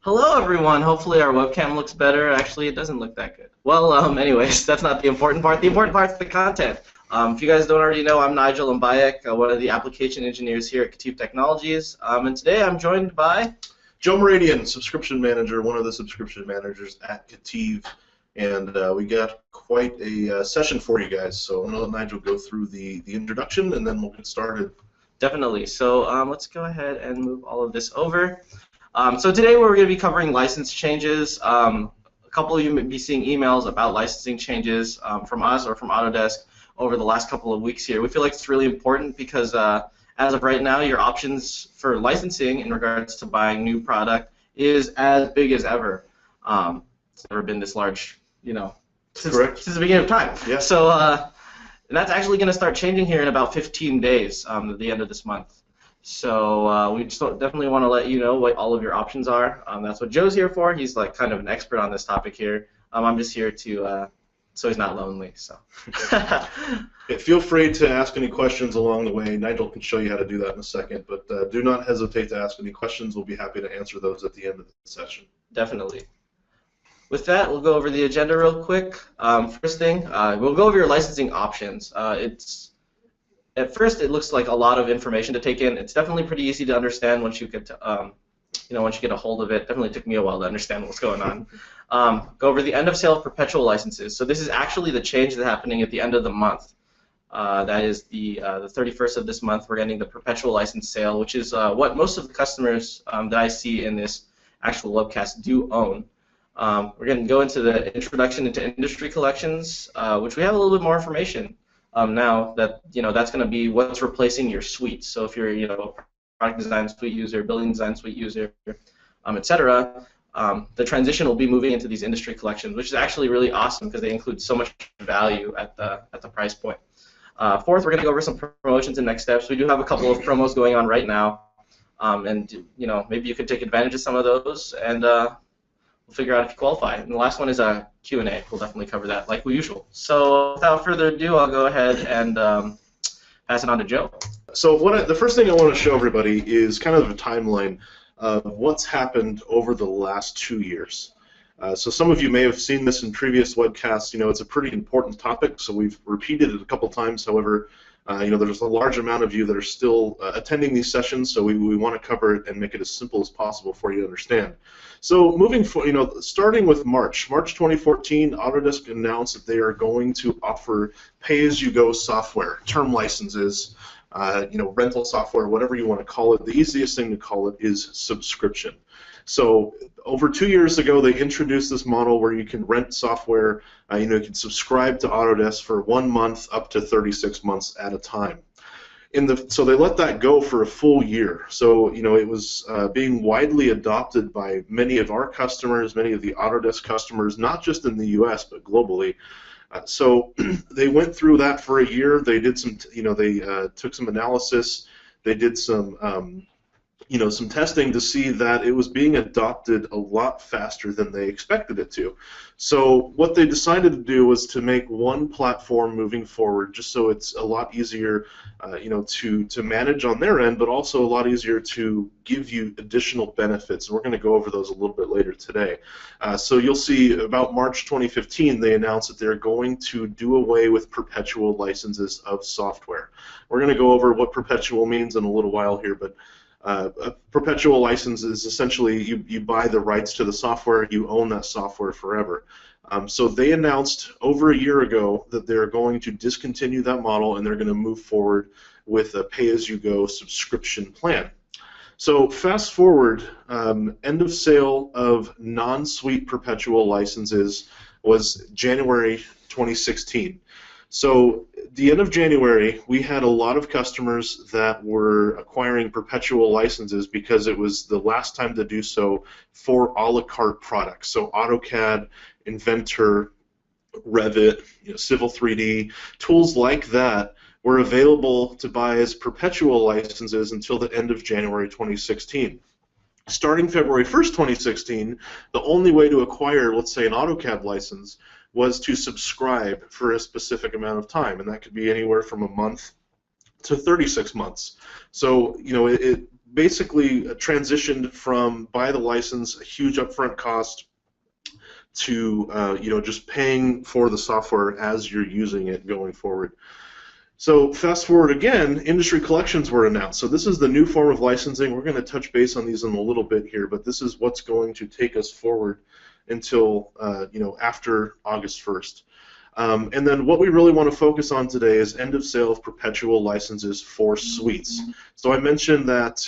Hello, everyone. Hopefully our webcam looks better. Actually, it doesn't look that good. Well, anyways, that's not the important part. The important part's the content. If you guys don't already know, I'm Nigel Mbayek, one of the application engineers here at KETIV Technologies. And today I'm joined by Joe Meridian, subscription manager, one of the subscription managers at KETIV. And we got quite a session for you guys. So I'm going to let Nigel go through the introduction, and then we'll get started. Definitely. So let's go ahead and move all of this over. So today we're going to be covering license changes. A couple of you may be seeing emails about licensing changes from us or from Autodesk over the last couple of weeks here. We feel like it's really important because as of right now, your options for licensing in regards to buying new product is as big as ever. It's never been this large, since the beginning of time. Yeah. So and that's actually going to start changing here in about 15 days at the end of this month. So we just definitely want to let you know what all of your options are. That's what Joe's here for. He's like kind of an expert on this topic here. I'm just here to so he's not lonely. So Feel free to ask any questions along the way. Nigel can show you how to do that in a second, but do not hesitate to ask any questions. We'll be happy to answer those at the end of the session. Definitely. With that, we'll go over the agenda real quick. First thing, we'll go over your licensing options. At first, it looks like a lot of information to take in. It's definitely pretty easy to understand once you get to, once you get a hold of it. Definitely took me a while to understand what's going on. Go over the end of sale of perpetual licenses. So this is actually the change that's happening at the end of the month. That is the 31st of this month. We're getting the perpetual license sale, which is what most of the customers that I see in this actual webcast do own. We're going to go into the introduction into industry collections, which we have a little bit more information. Now that that's going to be what's replacing your suite. So if you're a product design suite user, building design suite user, etc., the transition will be moving into these industry collections, which is actually really awesome because they include so much value at the price point. Fourth, we're going to go over some promotions and next steps. We do have a couple of promos going on right now, and maybe you could take advantage of some of those and we'll figure out if you qualify. And the last one is a Q&A. We'll definitely cover that like usual. So without further ado, I'll go ahead and pass it on to Joe. So the first thing I want to show everybody is kind of a timeline of what's happened over the last 2 years. So some of you may have seen this in previous webcasts. It's a pretty important topic, so we've repeated it a couple times. However, there's a large amount of you that are still attending these sessions, so we want to cover it and make it as simple as possible for you to understand. So moving forward, starting with March 2014, Autodesk announced that they are going to offer pay-as-you-go software, term licenses, rental software, whatever you want to call it. The easiest thing to call it is subscription. So over 2 years ago, they introduced this model where you can rent software. You can subscribe to Autodesk for 1 month up to 36 months at a time. So they let that go for a full year. So it was being widely adopted by many of our customers, many of the Autodesk customers, not just in the U.S. but globally. So they went through that for a year. They did some, they took some analysis. They did some some testing to see that it was being adopted a lot faster than they expected it to. So what they decided to do was to make one platform moving forward, just so it's a lot easier, to manage on their end, but also a lot easier to give you additional benefits. And we're going to go over those a little bit later today. So you'll see about March 2015, they announced that they're going to do away with perpetual licenses of software. We're going to go over what perpetual means in a little while here, but a perpetual license is essentially you buy the rights to the software, you own that software forever. So they announced over a year ago that they're going to discontinue that model and they're going to move forward with a pay-as-you-go subscription plan. So fast forward, end of sale of non-suite perpetual licenses was January 2016. So the end of January, we had a lot of customers that were acquiring perpetual licenses because it was the last time to do so for a la carte products. So AutoCAD, Inventor, Revit, Civil 3D, tools like that were available to buy as perpetual licenses until the end of January 2016. Starting February 1st, 2016, the only way to acquire, let's say, an AutoCAD license was to subscribe for a specific amount of time, and that could be anywhere from a month to 36 months. So, basically transitioned from buy the license, a huge upfront cost, to just paying for the software as you're using it going forward. So fast forward again, industry collections were announced. So this is the new form of licensing. We're going to touch base on these in a little bit here, but this is what's going to take us forward until after August 1st. And then what we really want to focus on today is end of sale of perpetual licenses for suites. So I mentioned that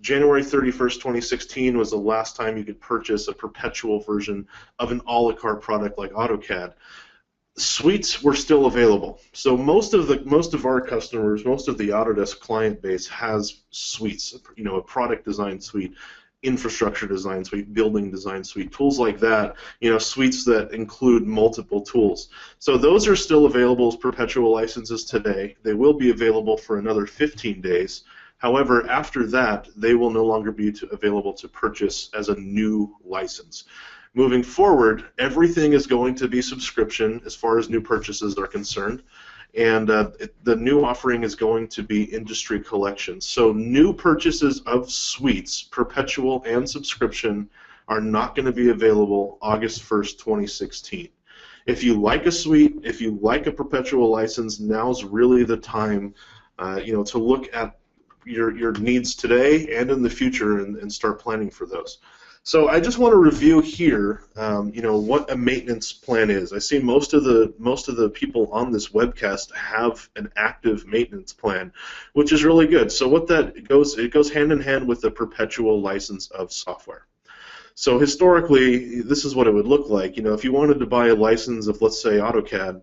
January 31st, 2016 was the last time you could purchase a perpetual version of an a la carte product like AutoCAD. Suites were still available. So most of our customers, most of the Autodesk client base has suites, a product design suite, infrastructure design suite, building design suite, tools like that, suites that include multiple tools. So those are still available as perpetual licenses today. They will be available for another 15 days. However, after that, they will no longer be available to purchase as a new license. Moving forward, everything is going to be subscription as far as new purchases are concerned, and the new offering is going to be industry collections. So new purchases of suites, perpetual and subscription, are not going to be available August 1st, 2016. If you like a suite, if you like a perpetual license, now's really the time to look at your needs today and in the future and start planning for those. So I just want to review here, what a maintenance plan is. I see most of the people on this webcast have an active maintenance plan, which is really good. So what it goes hand in hand with the perpetual license of software. So historically, this is what it would look like. If you wanted to buy a license of, let's say, AutoCAD,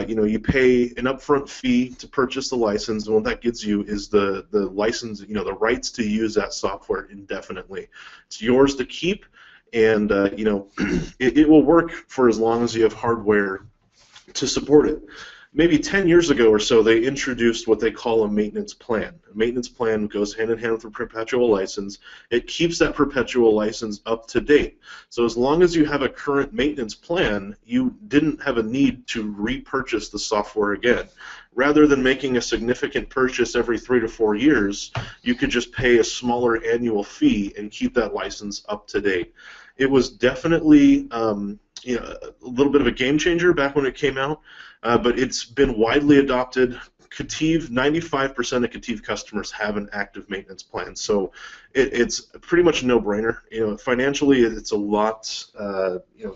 you pay an upfront fee to purchase the license, and what that gives you is the license, the rights to use that software indefinitely. It's yours to keep, and it will work for as long as you have hardware to support it. Maybe 10 years ago or so, they introduced what they call a maintenance plan. A maintenance plan goes hand in hand with a perpetual license. It keeps that perpetual license up to date. So as long as you have a current maintenance plan, you didn't have a need to repurchase the software again. Rather than making a significant purchase every 3 to 4 years, you could just pay a smaller annual fee and keep that license up to date. It was definitely a little bit of a game changer back when it came out. But it's been widely adopted. KETIV, 95% of KETIV customers have an active maintenance plan, so it's pretty much a no-brainer. Financially, it's a lot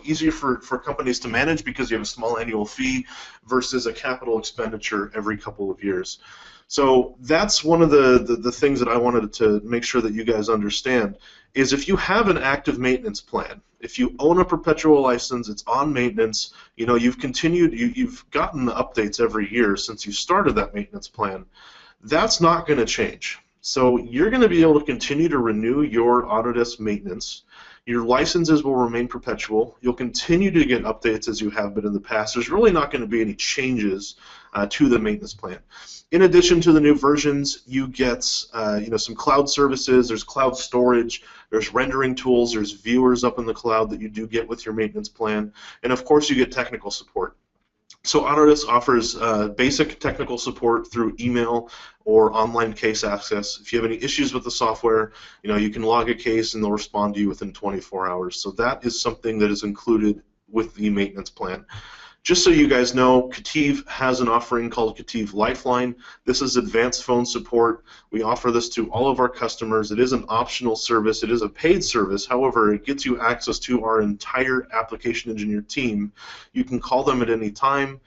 easier for companies to manage because you have a small annual fee versus a capital expenditure every couple of years. So that's one of the things that I wanted to make sure that you guys understand is if you have an active maintenance plan, if you own a perpetual license, it's on maintenance, you've gotten the updates every year since you started that maintenance plan, that's not going to change. So you're going to be able to continue to renew your Autodesk maintenance. Your licenses will remain perpetual. You'll continue to get updates as you have been in the past. There's really not going to be any changes to the maintenance plan. In addition to the new versions, you get some cloud services. There's cloud storage. There's rendering tools. There's viewers up in the cloud that you do get with your maintenance plan, and of course you get technical support. So Autodesk offers basic technical support through email or online case access. If you have any issues with the software, you can log a case and they'll respond to you within 24 hours. So that is something that is included with the maintenance plan. Just so you guys know, KETIV has an offering called KETIV Lifeline. This is advanced phone support. We offer this to all of our customers. It is an optional service. It is a paid service. However, it gets you access to our entire application engineer team. You can call them at any time.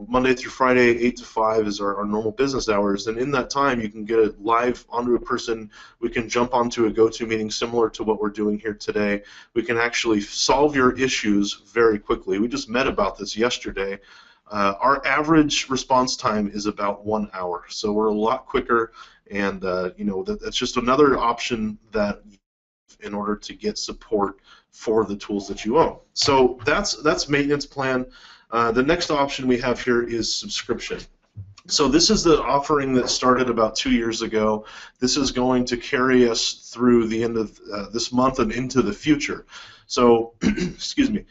Monday through Friday, 8 to 5 is our normal business hours, and in that time you can get it live onto a person. We can jump onto a GoToMeeting similar to what we're doing here today. We can actually solve your issues very quickly. We just met about this yesterday. Our average response time is about 1 hour, so we're a lot quicker, and that's just another option that in order to get support for the tools that you own. So that's maintenance plan. The next option we have here is subscription. So this is the offering that started about 2 years ago. This is going to carry us through the end of this month and into the future. So, excuse me.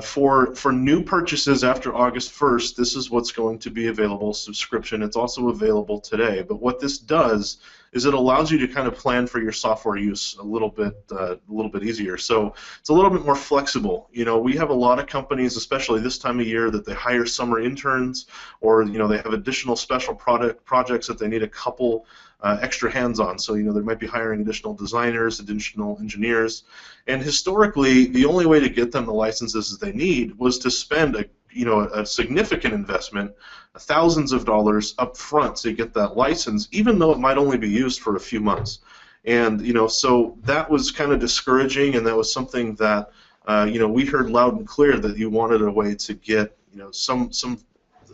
For new purchases after August 1st, this is what's going to be available, subscription. It's also available today. But what this does is it allows you to kind of plan for your software use a little bit easier. So it's a little bit more flexible. You know, we have a lot of companies, especially this time of year, that they hire summer interns, or you know, they have additional special projects that they need a couple extra hands on. So you know, they might be hiring additional designers, additional engineers, and historically, the only way to get them the licenses that they need was to spend a significant investment, thousands of dollars up front to get that license, even though it might only be used for a few months. And you know, so that was kind of discouraging, and that was something that you know, we heard loud and clear that you wanted a way to get, you know, some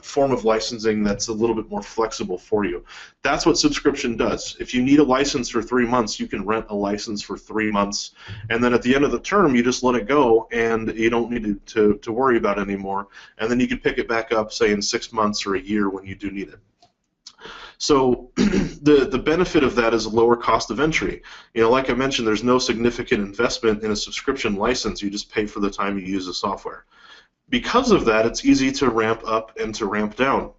form of licensing that's a little bit more flexible for you. That's what subscription does. If you need a license for 3 months, you can rent a license for 3 months, and then at the end of the term, you just let it go, and you don't need to worry about it anymore. And then you can pick it back up, say, in 6 months or a year when you do need it. So the benefit of that is a lower cost of entry. You know, like I mentioned, there's no significant investment in a subscription license. You just pay for the time you use the software. Because of that, it's easy to ramp up and to ramp down.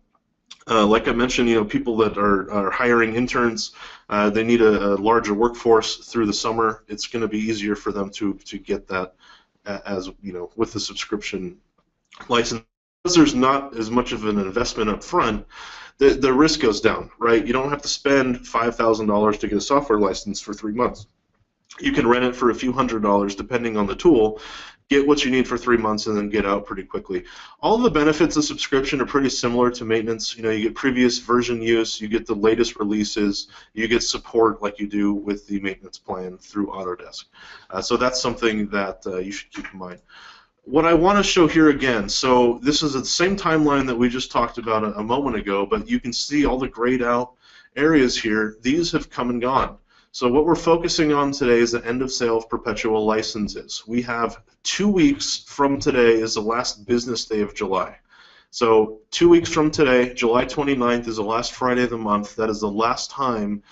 Like I mentioned, you know, people that are hiring interns, they need a larger workforce through the summer. It's going to be easier for them to get that, as you know, with the subscription license. Because there's not as much of an investment up front, the risk goes down, right? You don't have to spend $5,000 to get a software license for 3 months. You can rent it for a few $100s depending on the tool, get what you need for 3 months, and then get out pretty quickly. All of the benefits of subscription are pretty similar to maintenance. You know, you get previous version use, you get the latest releases, you get support like you do with the maintenance plan through Autodesk. So that's something that you should keep in mind. What I want to show here again, so this is the same timeline that we just talked about a moment ago, but you can see all the grayed out areas here. These have come and gone. So what we're focusing on today is the end of sale of perpetual licenses. We have 2 weeks from today is the last business day of July. So 2 weeks from today, July 29th, is the last Friday of the month. That is the last time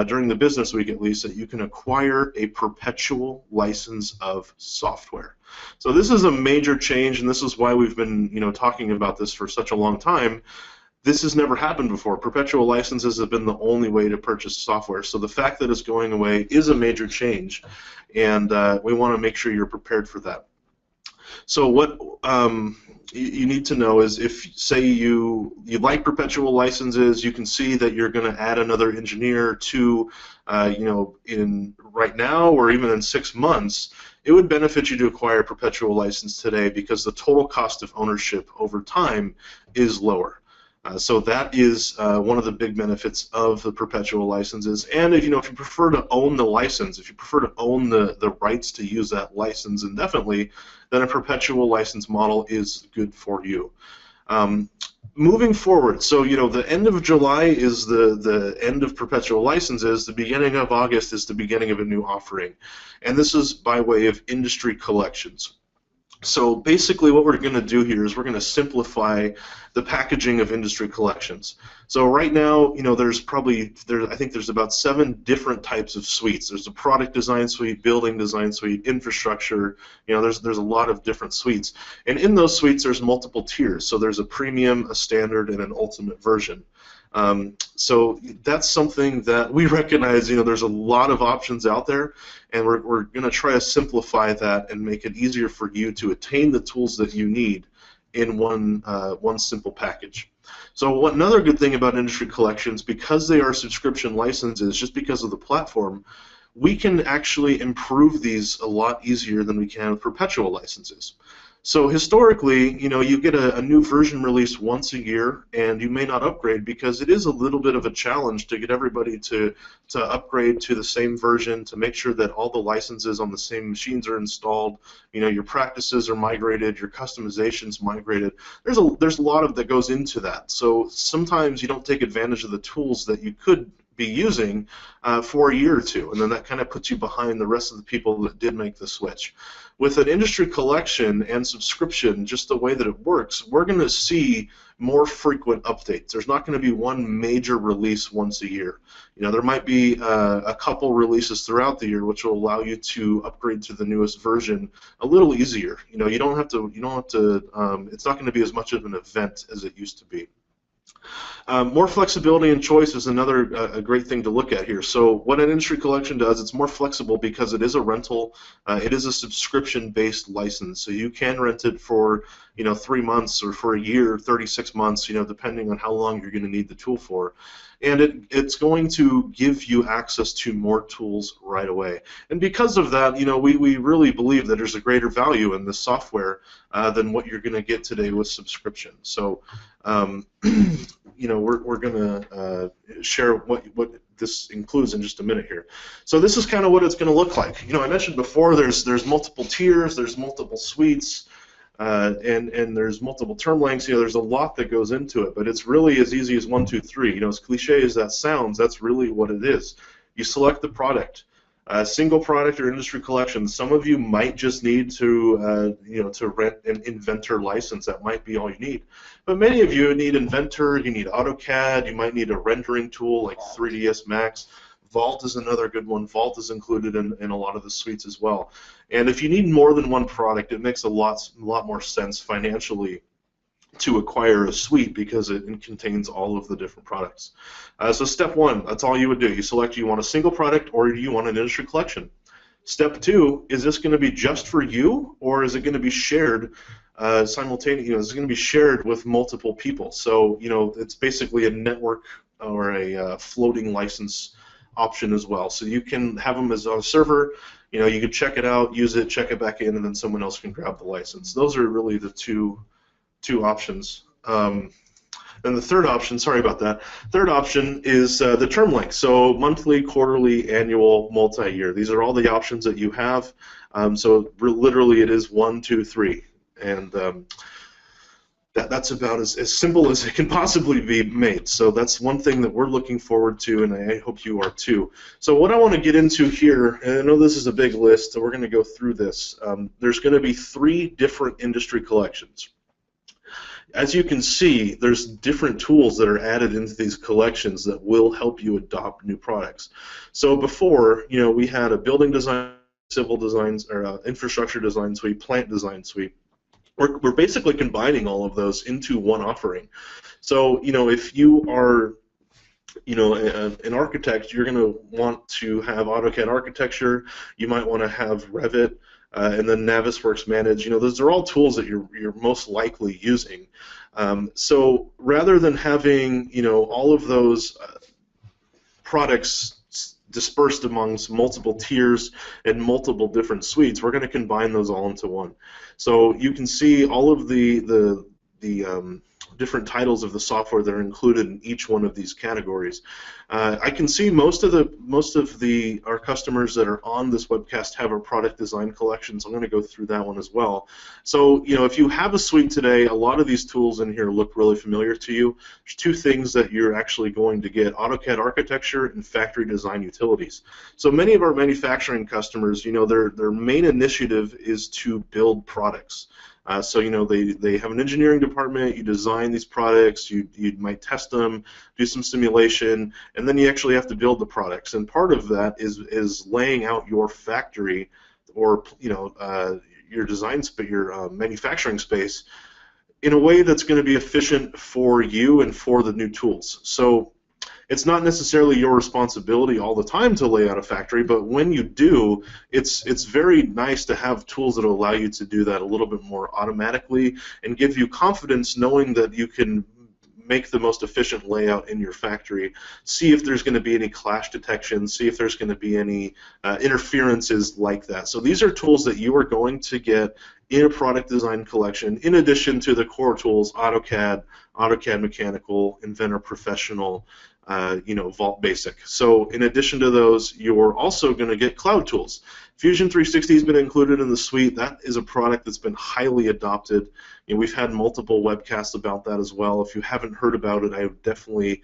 during the business week, at least, that you can acquire a perpetual license of software. So this is a major change, and this is why we've been, you know, talking about this for such a long time. This has never happened before. Perpetual licenses have been the only way to purchase software. So the fact that it's going away is a major change, and we want to make sure you're prepared for that. So what you need to know is, if, say, you like perpetual licenses, you can see that you're going to add another engineer to, you know, in right now or even in 6 months, it would benefit you to acquire a perpetual license today because the total cost of ownership over time is lower. So that is one of the big benefits of the perpetual licenses. And if you prefer to own the license, if you prefer to own the rights to use that license indefinitely, then a perpetual license model is good for you. Moving forward, so the end of July is the end of perpetual licenses. The beginning of August is the beginning of a new offering, and this is by way of industry collections. So basically what we're going to do here is we're going to simplify the packaging of industry collections. So right now, I think there's about 7 different types of suites. There's a product design suite, building design suite, infrastructure. There's a lot of different suites. And in those suites, there's multiple tiers. So there's a premium, a standard, and an ultimate version. So that's something that we recognize, there's a lot of options out there, and we're going to try to simplify that and make it easier for you to attain the tools that you need in one simple package. So another good thing about industry collections, because they are subscription licenses, just because of the platform, we can actually improve these a lot easier than we can with perpetual licenses. So historically, you get a new version released once a year, and you may not upgrade because it is a little bit of a challenge to get everybody to upgrade to the same version, to make sure that all the licenses on the same machines are installed, your practices are migrated, your customizations migrated. There's a lot of that goes into that. So sometimes you don't take advantage of the tools that you could be using for a year or two, and then that kind of puts you behind the rest of the people that did make the switch. With an industry collection and subscription, just the way that it works, we're going to see more frequent updates. There's not going to be one major release once a year. There might be a couple releases throughout the year, which will allow you to upgrade to the newest version a little easier. You don't have to. It's not going to be as much of an event as it used to be. More flexibility and choice is another a great thing to look at here. So what an industry collection does, it's more flexible because it is a rental. It is a subscription-based license, so you can rent it for 3 months or for a year, 36 months, depending on how long you're going to need the tool for. And it's going to give you access to more tools right away. And because of that, we really believe that there's a greater value in this software than what you're going to get today with subscription. So, we're going to share what this includes in just a minute here. So this is kind of what it's going to look like. I mentioned before there's multiple tiers, there's multiple suites. And there's multiple term lengths. There's a lot that goes into it, but it's really as easy as 1, 2, 3. As cliche as that sounds, that's really what it is. You select the product, single product or industry collection. Some of you might just need to rent an Inventor license. That might be all you need. But many of you need Inventor. You need AutoCAD. You might need a rendering tool like 3ds Max. Vault is another good one. Vault is included in a lot of the suites as well. And if you need more than one product, it makes a lot more sense financially to acquire a suite because it contains all of the different products. So step 1, that's all you would do. You select, do you want a single product or do you want an industry collection? Step 2, is this going to be just for you or is it going to be shared simultaneously? Is it going to be shared with multiple people? So it's basically a network or a floating license option as well. So you can have them as on a server, you can check it out, use it, check it back in, and then someone else can grab the license. Those are really the two options. And the third option, sorry about that, third option is the term length. So monthly, quarterly, annual, multi-year. These are all the options that you have. So literally it is 1, 2, 3. And that's about as simple as it can possibly be made. So that's one thing that we're looking forward to, and I hope you are too. So what I want to get into here, and I know this is a big list, so we're going to go through this. There's going to be 3 different industry collections. As you can see, there's different tools that are added into these collections that will help you adopt new products. So before, we had a building design, civil designs, or infrastructure design suite, plant design suite. We're basically combining all of those into one offering. So, if you are, an architect, you're going to want to have AutoCAD architecture. You might want to have Revit, and then Navisworks Manage. Those are all tools that you're most likely using. So rather than having, all of those products dispersed amongst multiple tiers and multiple different suites, we're going to combine those all into one. So you can see all of the different titles of the software that are included in each one of these categories. I can see most of our customers that are on this webcast have a product design collection, so I'm going to go through that one as well. So if you have a suite today, a lot of these tools in here look really familiar to you. There's 2 things that you're actually going to get: AutoCAD architecture and factory design utilities. So many of our manufacturing customers, their main initiative is to build products. So they have an engineering department. You design these products. You might test them, do some simulation, and then you actually have to build the products. And part of that is laying out your factory, or your design space, your manufacturing space, in a way that's going to be efficient for you and for the new tools. So it's not necessarily your responsibility all the time to lay out a factory, but when you do, it's very nice to have tools that allow you to do that a little bit more automatically and give you confidence knowing that you can make the most efficient layout in your factory, see if there's going to be any clash detection, see if there's going to be any interferences like that. So these are tools that you are going to get in a product design collection, in addition to the core tools: AutoCAD, AutoCAD Mechanical, Inventor Professional, Vault Basic. So in addition to those, you're also going to get cloud tools. Fusion 360 has been included in the suite. That is a product that's been highly adopted. We've had multiple webcasts about that as well. If you haven't heard about it, I would definitely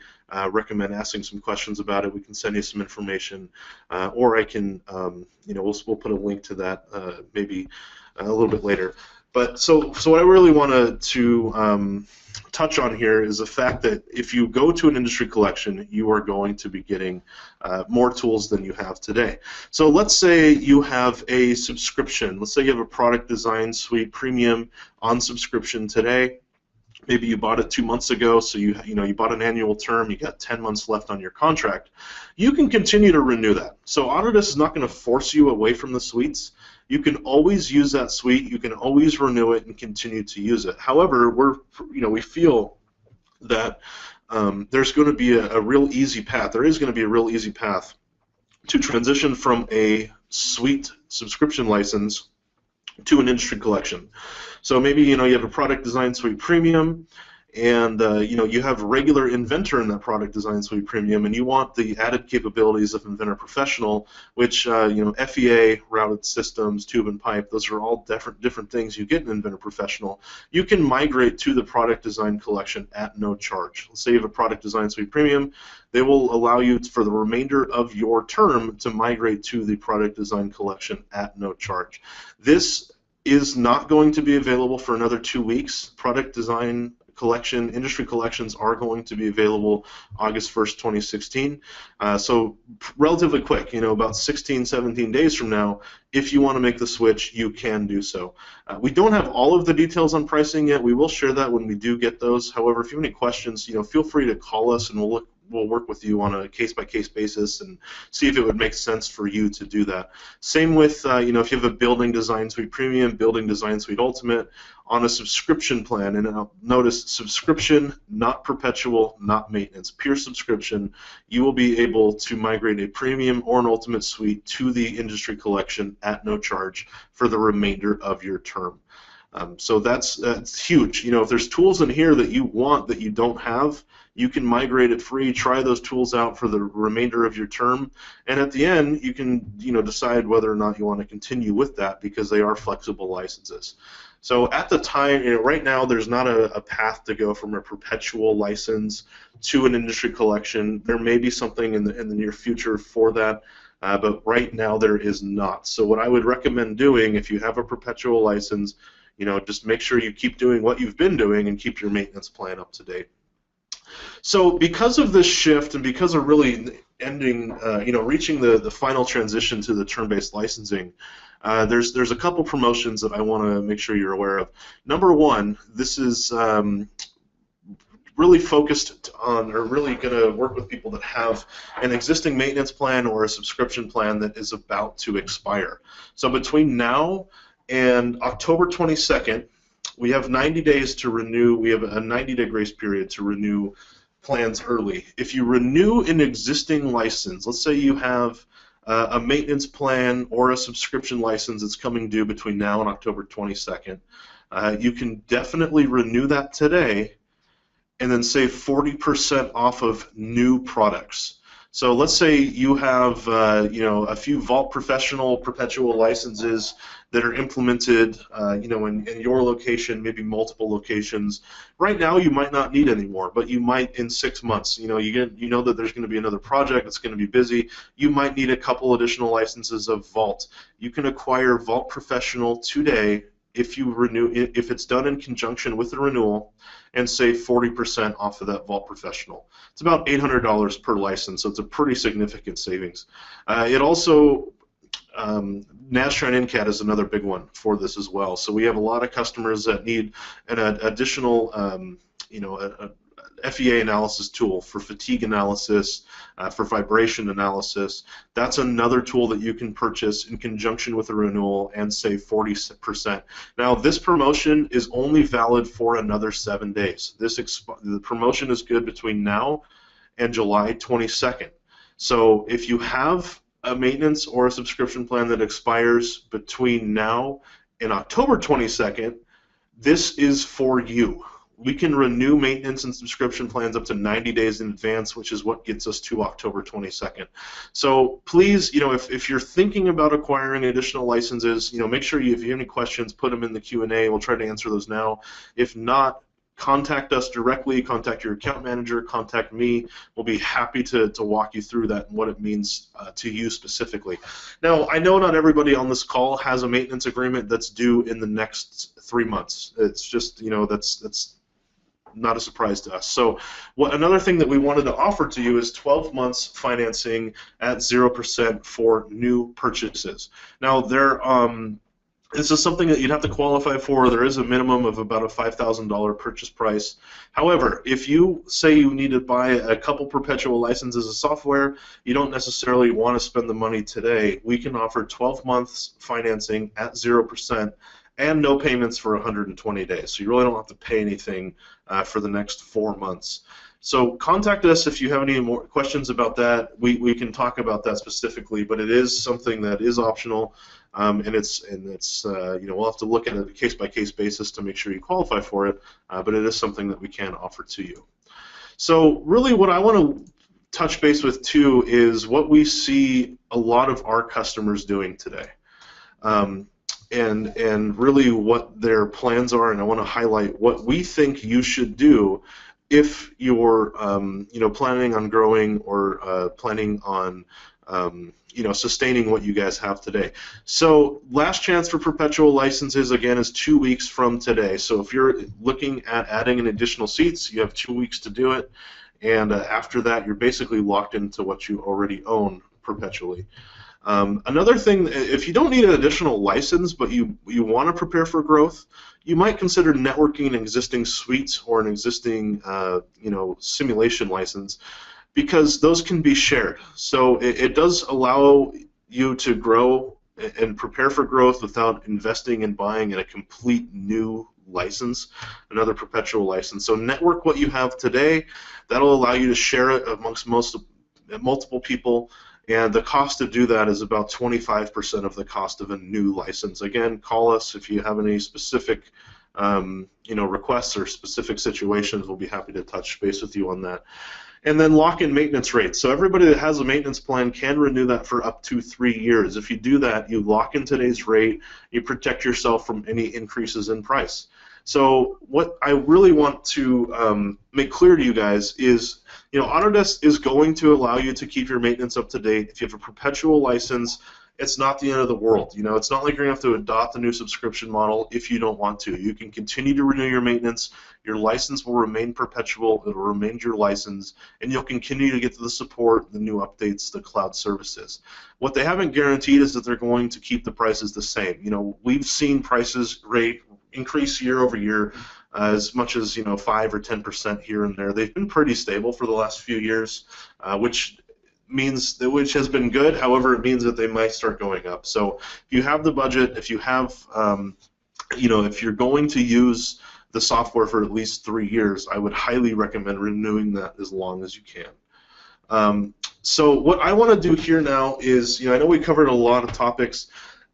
recommend asking some questions about it. We can send you some information, or I can, we'll put a link to that maybe a little bit later. But so what I really wanted to touch on here is the fact that if you go to an industry collection, you are going to be getting more tools than you have today. So let's say you have a subscription. Let's say you have a product design suite premium on subscription today. Maybe you bought it 2 months ago, so you bought an annual term, you got 10 months left on your contract. You can continue to renew that. So Autodesk is not going to force you away from the suites. You can always use that suite, you can always renew it and continue to use it. However, we feel that there's going to be a real easy path. There is going to be a real easy path to transition from a suite subscription license to an industry collection. So maybe you have a product design suite premium, and you have regular Inventor in that product design suite premium, and you want the added capabilities of Inventor Professional, which FEA, routed systems, tube and pipe, those are all different things you get in Inventor Professional. You can migrate to the product design collection at no charge. Let's say you have a product design suite premium. They will allow you for the remainder of your term to migrate to the product design collection at no charge. This is not going to be available for another 2 weeks. Product design collection, industry collections are going to be available August 1st, 2016. So relatively quick, about 16, 17 days from now, if you want to make the switch, you can do so. We don't have all of the details on pricing yet. We will share that when we do get those. However, if you have any questions, feel free to call us and we'll work with you on a case-by-case basis and see if it would make sense for you to do that. Same with, if you have a Building Design Suite Premium, Building Design Suite Ultimate on a subscription plan, and notice subscription, not perpetual, not maintenance, pure subscription, you will be able to migrate a Premium or an Ultimate Suite to the industry collection at no charge for the remainder of your term. So that's huge. If there's tools in here that you want that you don't have, you can migrate it free, try those tools out for the remainder of your term, and at the end you can decide whether or not you want to continue with that because they are flexible licenses. So at the time, right now there's not a path to go from a perpetual license to an industry collection. There may be something in the near future for that, but right now there is not. So what I would recommend doing if you have a perpetual license, just make sure you keep doing what you've been doing and keep your maintenance plan up to date. So because of this shift and because of really reaching the final transition to the term-based licensing, there's a couple promotions that I want to make sure you're aware of. Number one, this is really focused on, or really going to work with people that have an existing maintenance plan or a subscription plan that is about to expire. So between now and October 22nd, we have 90 days to renew. We have a 90-day grace period to renew plans early. If you renew an existing license, let's say you have a maintenance plan or a subscription license that's coming due between now and October 22nd, you can definitely renew that today and then save 40% off of new products. So let's say you have a few Vault Professional Perpetual licenses that are implemented in your location, maybe multiple locations. Right now you might not need any more, but you might in 6 months. You know that there's going to be another project that's going to be busy. You might need a couple additional licenses of Vault. You can acquire Vault Professional today if you renew, if it's done in conjunction with the renewal, and save 40% off of that Vault Professional. It's about $800 per license, so it's a pretty significant savings. It also, Nastran NCAT is another big one for this as well. So we have a lot of customers that need an additional, a FEA analysis tool for fatigue analysis, for vibration analysis. That's another tool that you can purchase in conjunction with a renewal and save 40%. Now, this promotion is only valid for another 7 days. The promotion is good between now and July 22nd. So if you have a maintenance or a subscription plan that expires between now and October 22nd, this is for you. We can renew maintenance and subscription plans up to 90 days in advance, which is what gets us to October 22nd. So please, if you're thinking about acquiring additional licenses, make sure if you have any questions, put them in the Q&A. We'll try to answer those now. If not, contact us directly, contact your account manager, contact me. We'll be happy to walk you through that and what it means to you specifically. Now, I know not everybody on this call has a maintenance agreement that's due in the next 3 months. It's just, that's not a surprise to us. So another thing that we wanted to offer to you is 12 months financing at 0% for new purchases. Now, this is something that you'd have to qualify for. There is a minimum of about a $5,000 purchase price. However, if you say you need to buy a couple perpetual licenses of software, you don't necessarily want to spend the money today, we can offer 12 months financing at 0% and no payments for 120 days. So you really don't have to pay anything for the next 4 months. So contact us if you have any more questions about that. We can talk about that specifically, but it is something that is optional. And we'll have to look at it a case-by-case basis to make sure you qualify for it, but it is something that we can offer to you. So really what I want to touch base with too is what we see a lot of our customers doing today, and really what their plans are, and I want to highlight what we think you should do if you're planning on growing or planning on sustaining what you guys have today. So last chance for perpetual licenses, again, is 2 weeks from today. So if you're looking at adding an additional seats, you have 2 weeks to do it, and after that, you're basically locked into what you already own perpetually. Another thing, if you don't need an additional license, but you want to prepare for growth, you might consider networking an existing suite or an existing simulation license, because those can be shared. So it does allow you to grow and prepare for growth without investing and buying in a complete new license, another perpetual license. So network what you have today. That'll allow you to share it amongst multiple people, and the cost to do that is about 25% of the cost of a new license. Again, call us if you have any specific requests or specific situations. We'll be happy to touch base with you on that. And then lock in maintenance rates. So everybody that has a maintenance plan can renew that for up to 3 years. If you do that, you lock in today's rate, you protect yourself from any increases in price. So what I really want to make clear to you guys is, Autodesk is going to allow you to keep your maintenance up to date. If you have a perpetual license, it's not the end of the world. It's not like you're going to have to adopt a new subscription model if you don't want to. You can continue to renew your maintenance. Your license will remain perpetual. It will remain your license, and you'll continue to get the support, the new updates, the cloud services. What they haven't guaranteed is that they're going to keep the prices the same. We've seen prices increase year over year, as much as 5 or 10% here and there. They've been pretty stable for the last few years, which has been good. However, it means that they might start going up. So if you have the budget, if you have, if you're going to use the software for at least 3 years, I would highly recommend renewing that as long as you can. So what I want to do here now is, I know we covered a lot of topics,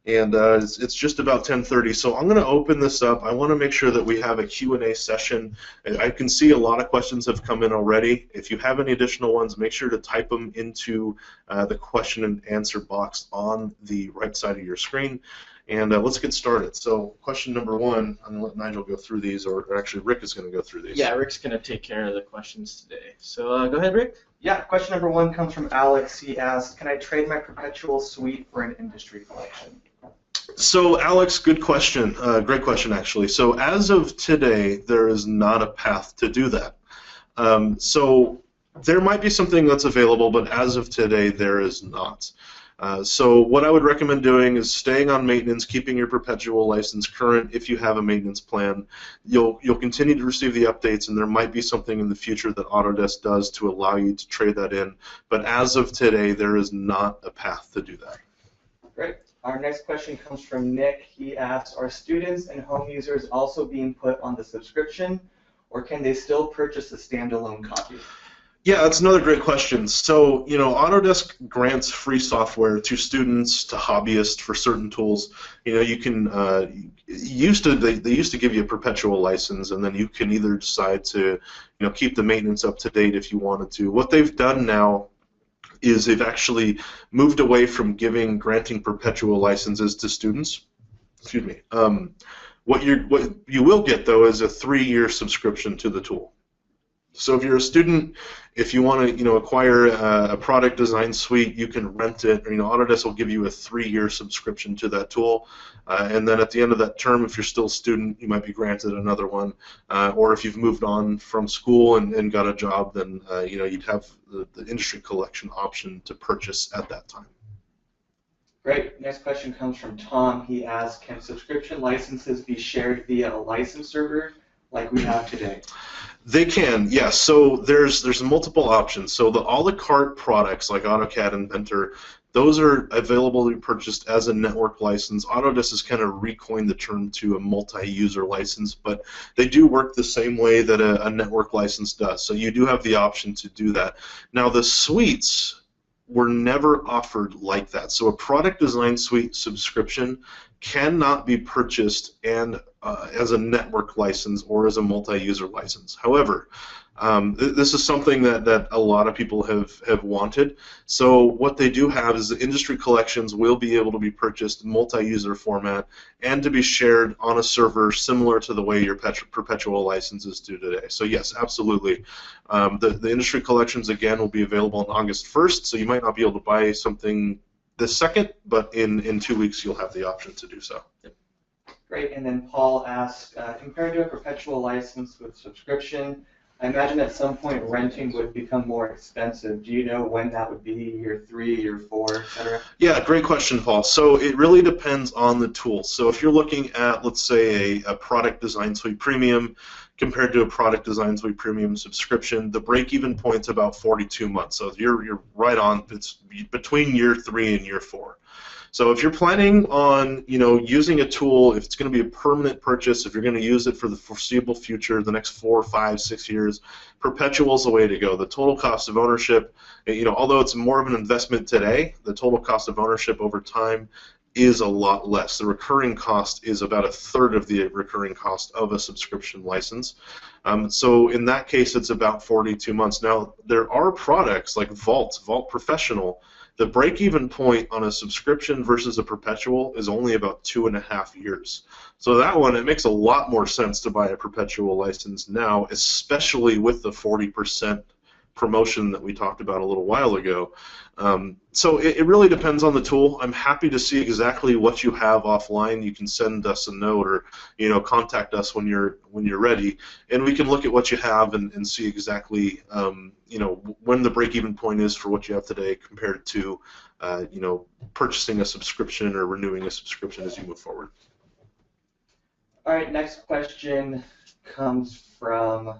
and it's just about 10:30, so I'm going to open this up. I want to make sure that we have a Q&A session. I can see a lot of questions have come in already. If you have any additional ones, make sure to type them into the question and answer box on the right side of your screen, and let's get started. So question number 1, I'm going to let Nigel go through these, or actually Rick is going to go through these. Yeah, Rick's going to take care of the questions today. So go ahead, Rick. Yeah, question number 1 comes from Alex. He asked, can I trade my perpetual suite for an industry collection? So, Alex, good question. Great question, actually. So, as of today, there is not a path to do that. So, there might be something that's available, but as of today, there is not. So, what I would recommend doing is staying on maintenance, keeping your perpetual license current if you have a maintenance plan. You'll continue to receive the updates, and there might be something in the future that Autodesk does to allow you to trade that in. But as of today, there is not a path to do that. Great. Our next question comes from Nick. He asks, are students and home users also being put on the subscription, or can they still purchase a standalone copy? Yeah, that's another great question. So, Autodesk grants free software to students, to hobbyists for certain tools. You can they used to give you a perpetual license, and then you can either decide to keep the maintenance up to date if you wanted to. What they've done now is they've actually moved away from granting perpetual licenses to students. Excuse me. What you will get, though, is a 3-year subscription to the tool. So if you're a student, if you want to, acquire a product design suite, you can rent it. Or, Autodesk will give you a 3-year subscription to that tool, and then at the end of that term, if you're still a student, you might be granted another one. Or if you've moved on from school and got a job, then you'd have the industry collection option to purchase at that time. Great. Next question comes from Tom. He asks, can subscription licenses be shared via a license server like we have today? They can, yes. So there's multiple options. So the a la carte products like AutoCAD and Inventor, those are available to be purchased as a network license. Autodesk has kind of recoined the term to a multi-user license, but they do work the same way that a network license does. So you do have the option to do that. Now the suites were never offered like that. So a product design suite subscription cannot be purchased and as a network license or as a multi-user license. However, this is something that a lot of people have wanted. So what they do have is the industry collections will be able to be purchased in multi-user format and to be shared on a server similar to the way your perpetual licenses do today. So yes, absolutely. The industry collections, again, will be available on August 1st, so you might not be able to buy something this second, but in 2 weeks you'll have the option to do so. Great. And then Paul asks, compared to a perpetual license with subscription, I imagine at some point renting would become more expensive. Do you know when that would be, year 3, year 4, etc.? Yeah, great question, Paul. So it really depends on the tool. So if you're looking at, let's say, a product design suite premium compared to a product design suite premium subscription, the break-even point's about 42 months. So you're right on. It's between year 3 and year 4. So if you're planning on, using a tool, if it's going to be a permanent purchase, if you're going to use it for the foreseeable future, the next 4, 5, 6 years, Perpetual is the way to go. The total cost of ownership, although it's more of an investment today, the total cost of ownership over time is a lot less. The recurring cost is about 1/3 of the recurring cost of a subscription license. So in that case, it's about 42 months. Now, there are products like Vault Professional. The break-even point on a subscription versus a perpetual is only about 2.5 years. So that one, it makes a lot more sense to buy a perpetual license now, especially with the 40% promotion that we talked about a little while ago. So it really depends on the tool. I'm happy to see exactly what you have offline. You can send us a note or contact us when you're ready, and we can look at what you have and see exactly when the break-even point is for what you have today compared to purchasing a subscription or renewing a subscription as you move forward. All right, next question comes from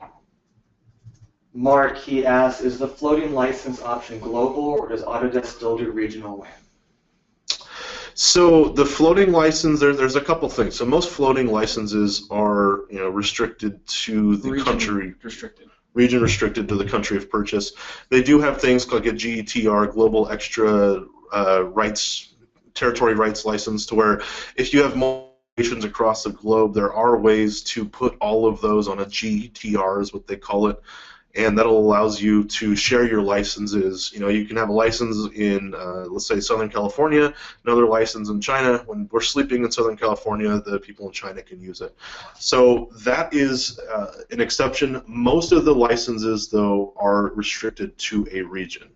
Mark. He asks, is the floating license option global, or does Autodesk still do regional WAN? So the floating license, there's a couple things. So most floating licenses are restricted to the country. Region restricted to the country of purchase. They do have things like a GETR, Global Extra Rights, Territory Rights License, to where if you have multiple locations across the globe, there are ways to put all of those on a GETR, is what they call it, and that allows you to share your licenses. You can have a license in, let's say, Southern California, another license in China. When we're sleeping in Southern California, the people in China can use it. So that is an exception. Most of the licenses, though, are restricted to a region.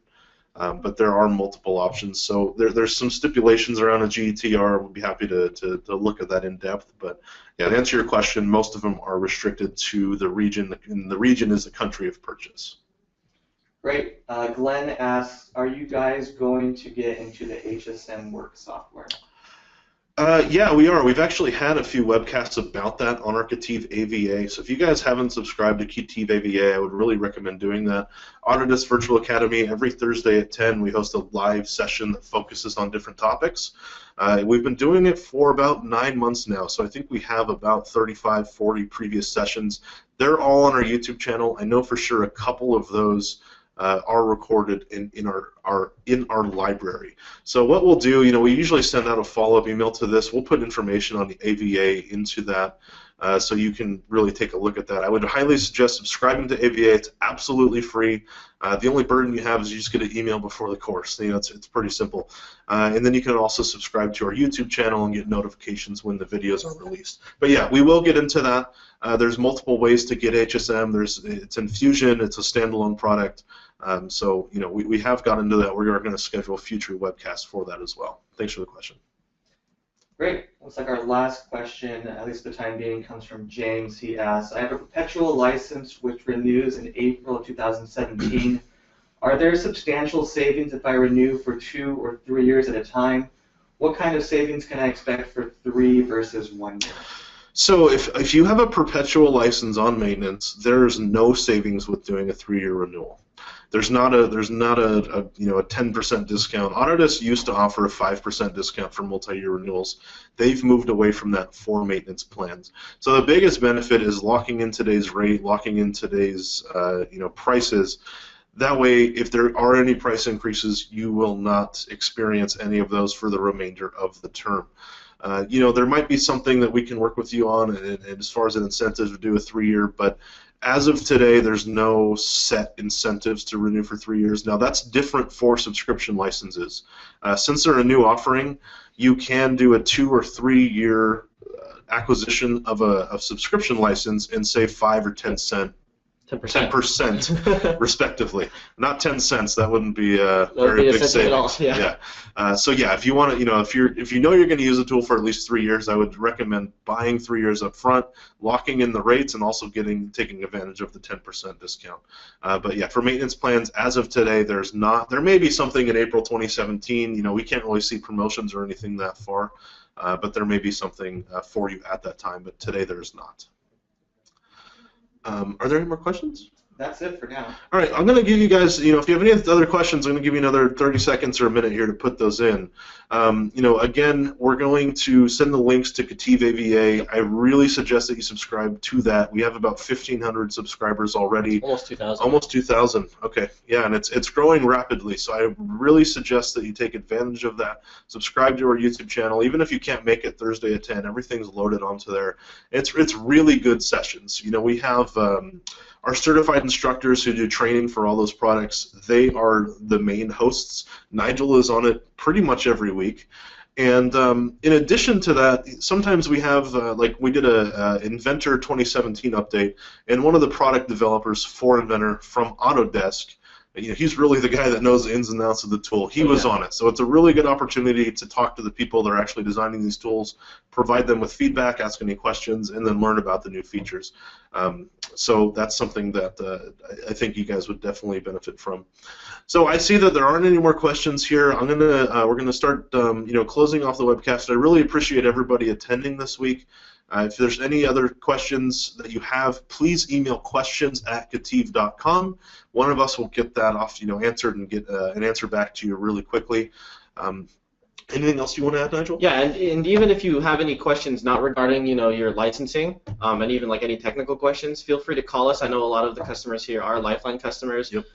But there are multiple options. So there's some stipulations around a GETR. We'll be happy to look at that in depth. But yeah, to answer your question, most of them are restricted to the region, and the region is the country of purchase. Great. Glenn asks, are you guys going to get into the HSN Work Software? Yeah, we are. We've actually had a few webcasts about that on our KETIV AVA. So if you guys haven't subscribed to KETIV AVA, I would really recommend doing that. Autodesk Virtual Academy, every Thursday at 10, we host a live session that focuses on different topics. We've been doing it for about 9 months now, so I think we have about 35, 40 previous sessions. They're all on our YouTube channel. I know for sure a couple of those are recorded in our library. So what we'll do, we usually send out a follow-up email to this. We'll put information on the AVA into that. so you can really take a look at that. I would highly suggest subscribing to AVA. It's absolutely free. The only burden you have is you just get an email before the course. It's pretty simple. And then you can also subscribe to our YouTube channel and get notifications when the videos are released. But yeah, we will get into that. There's multiple ways to get HSM. It's in Fusion. It's a standalone product. So we have got into that. We're going to schedule future webcasts for that as well. Thanks for the question. Great. Looks like our last question, at least for the time being, comes from James. He asks, I have a perpetual license which renews in April of 2017. Are there substantial savings if I renew for 2 or 3 years at a time? What kind of savings can I expect for 3 versus 1 year? So if you have a perpetual license on maintenance, there's no savings with doing a 3-year renewal. There's not a 10% discount. Autodesk used to offer a 5% discount for multi-year renewals. They've moved away from that for maintenance plans. So the biggest benefit is locking in today's rate, locking in today's prices. That way, if there are any price increases, you will not experience any of those for the remainder of the term. There might be something that we can work with you on, and as far as an incentive to do a 3-year, but as of today, there's no set incentives to renew for 3 years. Now, that's different for subscription licenses. Since they're a new offering, you can do a 2 or 3 year acquisition of a subscription license and save 5 or 10 cents. 10%, respectively. Not 10 cents. That wouldn't be a very big savings. Yeah. So yeah, if you want to, if you know you're going to use a tool for at least 3 years, I would recommend buying 3 years up front, locking in the rates, and also taking advantage of the 10% discount. But yeah, for maintenance plans, as of today, there's not. There may be something in April 2017. We can't really see promotions or anything that far, but there may be something for you at that time. But today, there's not. Are there any more questions? That's it for now. All right, I'm going to give you guys, if you have any other questions, I'm going to give you another 30 seconds or a minute here to put those in. Again, we're going to send the links to KETIV AVA. I really suggest that you subscribe to that. We have about 1,500 subscribers already. Almost 2,000. Almost 2,000. Okay, yeah, and it's growing rapidly. So I really suggest that you take advantage of that. Subscribe to our YouTube channel. Even if you can't make it Thursday at 10, everything's loaded onto there. It's really good sessions. We have our certified instructors who do training for all those products. They are the main hosts. Nigel is on it pretty much every week. And in addition to that, sometimes we have, we did a Inventor 2017 update, and one of the product developers for Inventor from Autodesk, he's really the guy that knows the ins and outs of the tool. He was on it. So it's a really good opportunity to talk to the people that are actually designing these tools, provide them with feedback, ask any questions, and then learn about the new features. So that's something that I think you guys would definitely benefit from. So I see that there aren't any more questions here. We're gonna start closing off the webcast. I really appreciate everybody attending this week. If there's any other questions that you have, please email questions@ketiv.com. One of us will get that off, answered and get an answer back to you really quickly. Anything else you want to add, Nigel? Yeah, and even if you have any questions not regarding your licensing, and even like any technical questions, feel free to call us. I know a lot of the customers here are Lifeline customers. Yep.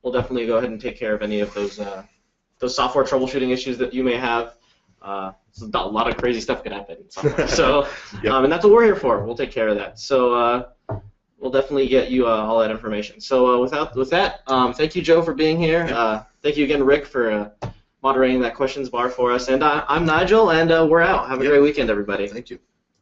We'll definitely go ahead and take care of any of those software troubleshooting issues that you may have. So a lot of crazy stuff can happen. So, yep. And that's what we're here for. We'll take care of that. So we'll definitely get you all that information. So with that, thank you, Joe, for being here. Yep. Thank you again, Rick, for moderating that questions bar for us. And I'm Nigel, and we're out. Have a great weekend, everybody. Thank you.